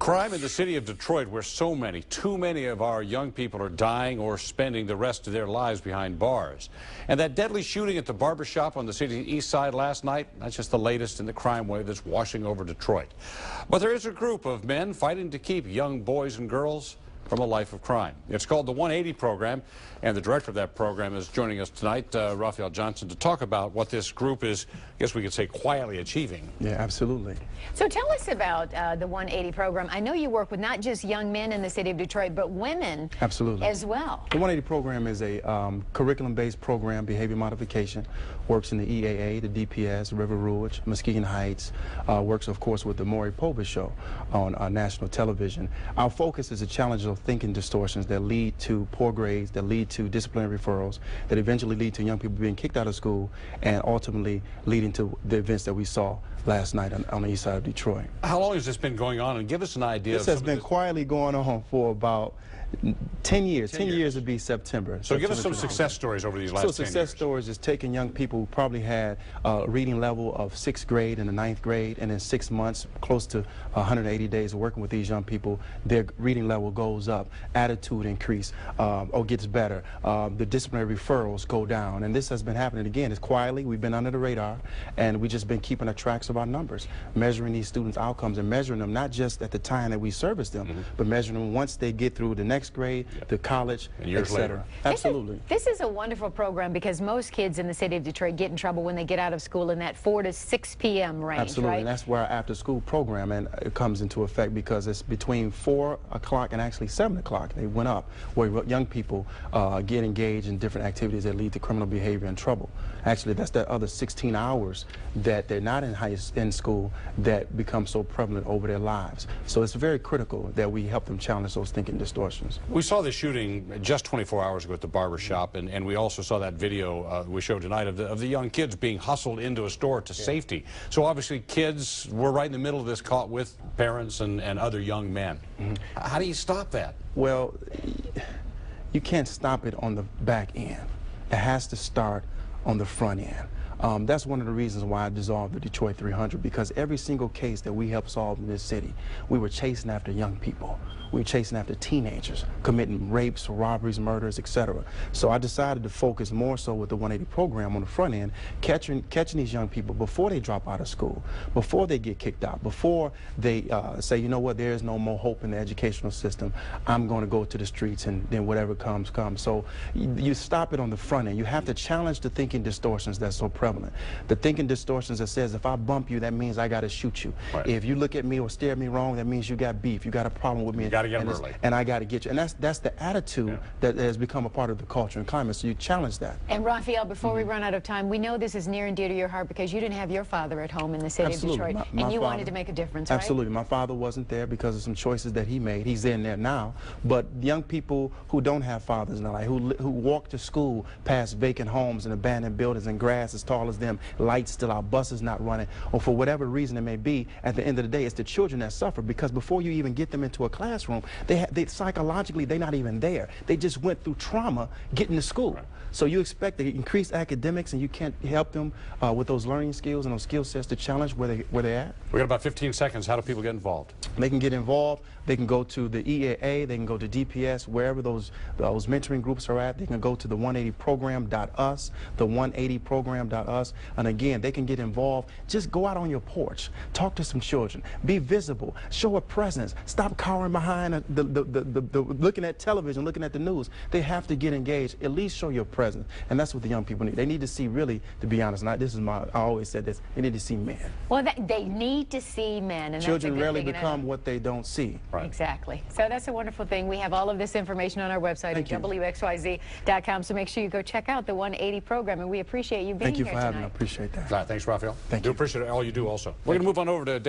Crime in the city of Detroit, where too many of our young people are dying or spending the rest of their lives behind bars. And that deadly shooting at the barbershop on the city's east side last night, that's just the latest in the crime wave that's washing over Detroit. But there is a group of men fighting to keep young boys and girls from a life of crime. It's called the 180 program, and the director of that program is joining us tonight, Raphael Johnson, to talk about what this group is, I guess we could say, quietly achieving. Yeah, absolutely. So tell us about the 180 program. I know you work with not just young men in the city of Detroit, but women as well. The 180 program is a curriculum-based program, behavior modification, works in the EAA, the DPS, River Rouge, Muskegon Heights, works, of course, with the Maury Povich Show on national television. Our focus is a challenge of thinking distortions that lead to poor grades, that lead to disciplinary referrals, that eventually lead to young people being kicked out of school, and ultimately leading to the events that we saw last night on the east side of Detroit. How long has this been going on? And give us an idea. This has been quietly going on for about 10 years. 10 years would be September. So give us some success stories over these last 10 years. So success stories is taking young people who probably had a reading level of 6th grade and the 9th grade, and in 6 months, close to 180 days of working with these young people, their reading level goes up, attitude increase, or gets better. The disciplinary referrals go down, and this has been happening again. It's quietly, we've been under the radar, and we've just been keeping a tracks of our numbers, measuring these students' outcomes and measuring them not just at the time that we service them, but measuring them once they get through the next grade, the college, etc. Absolutely. This is a wonderful program because most kids in the city of Detroit get in trouble when they get out of school in that 4 to 6 p.m. range. Absolutely, right? And that's where our after-school program it comes into effect, because it's between 4 o'clock and actually 7 o'clock. They went up where young people get engaged in different activities that lead to criminal behavior and trouble. Actually, that's that other 16 hours that they're not in school that become so prevalent over their lives. So it's very critical that we help them challenge those thinking distortions. We saw this shooting just 24 hours ago at the barber shop, and we also saw that video we showed tonight of the young kids being hustled into a store to safety. So obviously kids were right in the middle of this, caught with parents and other young men. How do you stop that? Well, you can't stop it on the back end. It has to start on the front end. That's one of the reasons why I dissolved the Detroit 300, because every single case that we helped solve in this city, we were chasing after young people. We were chasing after teenagers, committing rapes, robberies, murders, etc. So I decided to focus more so with the 180 program on the front end, catching these young people before they drop out of school, before they get kicked out, before they say, you know what, there is no more hope in the educational system. I'm going to go to the streets, and then whatever comes. So you stop it on the front end. You have to challenge the thinking distortions that's so prevalent. The thinking distortions that says if I bump you, that means I got to shoot you. Right. If you look at me or stare at me wrong, that means you got beef. You got a problem with me. And I got to get you. And that's the attitude that has become a part of the culture and climate. So you challenge that. And Raphael, before we run out of time, we know this is near and dear to your heart because you didn't have your father at home in the city of Detroit, and you wanted to make a difference, right? Absolutely. My father wasn't there because of some choices that he made. He's in there now. But young people who don't have fathers in their life, who walk to school past vacant homes and abandoned buildings and grass as tall as them, lights still out, buses not running, or for whatever reason it may be, at the end of the day, it's the children that suffer, because before you even get them into a classroom, they psychologically, they're not even there. They just went through trauma getting to school. Right. So you expect to increase academics, and you can't help them with those learning skills and those skill sets to challenge where they're at. We got about 15 seconds. How do people get involved? They can get involved. They can go to the EAA. They can go to DPS, wherever those mentoring groups are at. They can go to the 180program.us, the 180program.us, and again, they can get involved. Just go out on your porch, talk to some children, be visible, show a presence, stop cowering behind looking at television, looking at the news. They have to get engaged. At least show your presence, and that's what the young people need. They need to see, really, to be honest. I always said this. They need to see men. Well, they need to see men, and children rarely become what they don't see. Right. Exactly. So that's a wonderful thing. We have all of this information on our website at WXYZ.com. So make sure you go check out the 180 program, and we appreciate you being here tonight. Thank you for having me. I appreciate that. Thanks, Raphael. Thank you. Appreciate all you do also. We're going to move on over to